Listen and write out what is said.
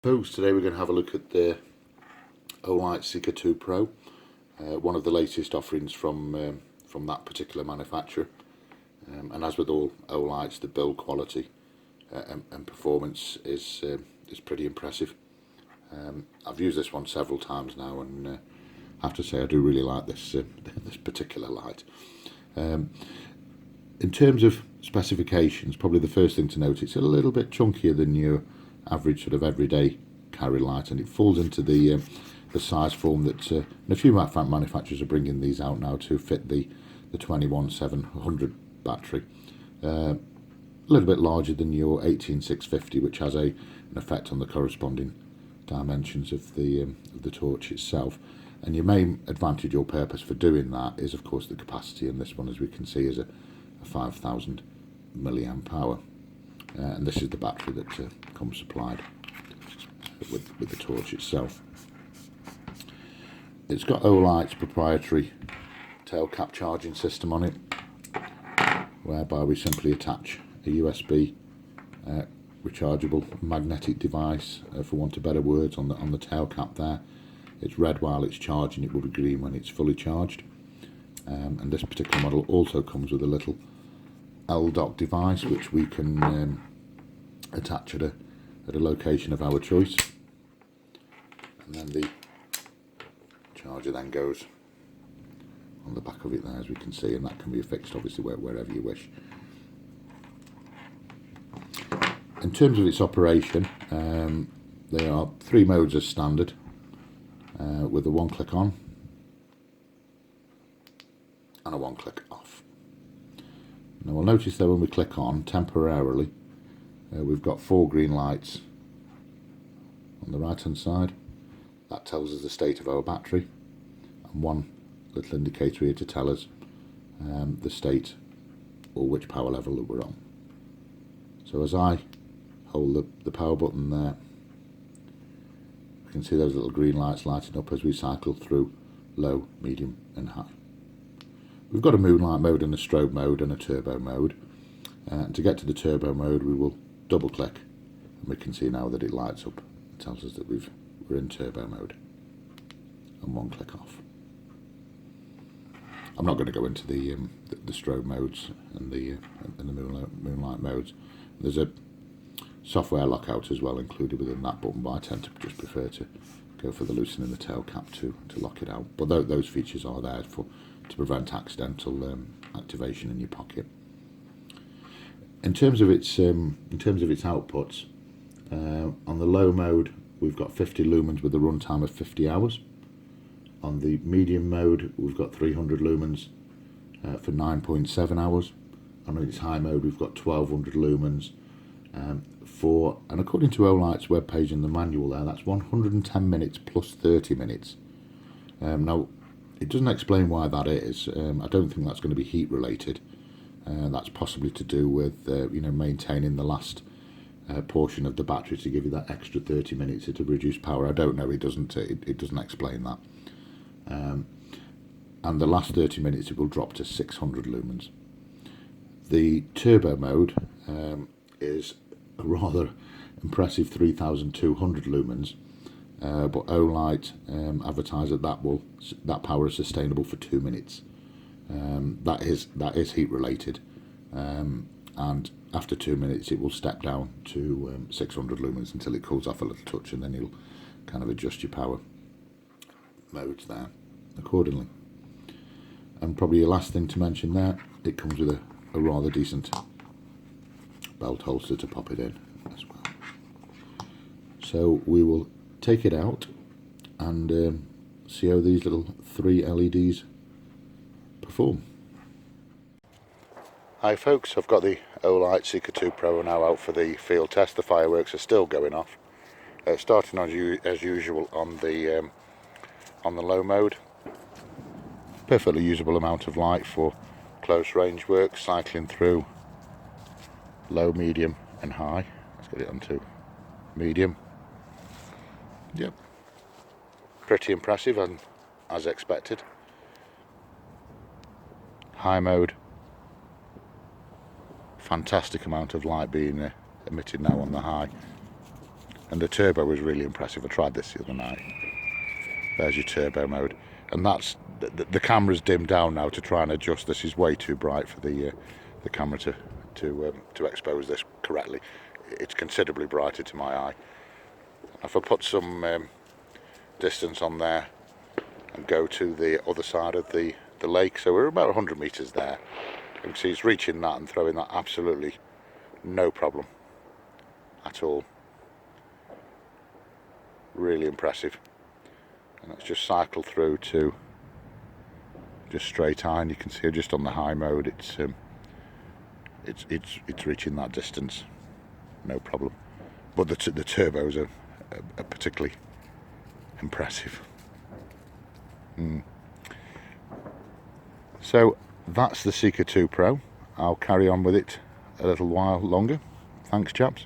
Folks, today we're going to have a look at the Olight Seeker 2 Pro, one of the latest offerings from that particular manufacturer. And as with all Olights, the build quality and performance is pretty impressive. I've used this one several times now, and I have to say I do really like this this particular light. In terms of specifications, probably the first thing to note, it's a little bit chunkier than your average sort of everyday carry light, and it falls into the size form that and a few manufacturers are bringing these out now to fit the 21700 battery. A little bit larger than your 18650, which has an effect on the corresponding dimensions of the torch itself. And your main advantage or purpose for doing that is, of course, the capacity, and this one, as we can see, is a 5000 milliamp hour. And this is the battery that comes supplied with the torch itself. It's got Olight's proprietary tail cap charging system on it, whereby we simply attach a USB rechargeable magnetic device, for want of better words, on the tail cap there. It's red while it's charging, it will be green when it's fully charged. And this particular model also comes with a little L-dock device, which we can attach at a location of our choice, and then the charger then goes on the back of it there, as we can see, and that can be affixed obviously wherever you wish. In terms of its operation, there are 3 modes as standard, with a 1-click on and a 1-click off. Now we'll notice that when we click on, temporarily, we've got 4 green lights on the right hand side. That tells us the state of our battery, and 1 little indicator here to tell us the state or which power level that we're on. So as I hold the power button there, you can see those little green lights lighting up as we cycle through low, medium and high. We've got a moonlight mode and a strobe mode and a turbo mode. And to get to the turbo mode, we will double click, and we can see now that it lights up. It tells us that we're in turbo mode, and 1-click off. I'm not going to go into the strobe modes and the moonlight modes. There's a software lockout as well included within that button, but I tend to just prefer to go for the loosening the tail cap to lock it out. But those features are there to prevent accidental activation in your pocket. In terms of its outputs, on the low mode we've got 50 lumens with a runtime of 50 hours. On the medium mode we've got 300 lumens for 9.7 hours. On its high mode we've got 1200 lumens and according to Olight's webpage in the manual there, that's 110 minutes plus 30 minutes. Now it doesn't explain why that is. I don't think that's going to be heat related. That's possibly to do with maintaining the last portion of the battery to give you that extra 30 minutes to reduce power. I don't know. It doesn't explain that. And the last 30 minutes it will drop to 600 lumens. The turbo mode is a rather impressive 3200 lumens. But Olight advertise that power is sustainable for 2 minutes. That is heat related, and after 2 minutes it will step down to 600 lumens until it cools off a little touch, and then you'll kind of adjust your power modes there accordingly. And probably the last thing to mention there, it comes with a rather decent belt holster to pop it in as well. So we will take it out and see how these little 3 LEDs perform. Hi folks, I've got the Olight Seeker 2 Pro now out for the field test. The fireworks are still going off. Starting as usual on the low mode. Perfectly usable amount of light for close range work, cycling through low, medium and high. Let's get it onto medium. Yep, pretty impressive and as expected. High mode, fantastic amount of light being emitted now on the high. And the turbo was really impressive. I tried this the other night. There's your turbo mode, and that's the camera's dimmed down now to try and adjust. This is way too bright for the camera to expose this correctly. It's considerably brighter to my eye. If I put some distance on there and go to the other side of the lake, so we're about 100 meters there. You can see it's reaching that and throwing that absolutely no problem at all. Really impressive. And let's just cycle through to just straight eye, and you can see just on the high mode it's reaching that distance, no problem. But the turbos are particularly impressive. So that's the Seeker 2 Pro. I'll carry on with it a little while longer. Thanks, chaps.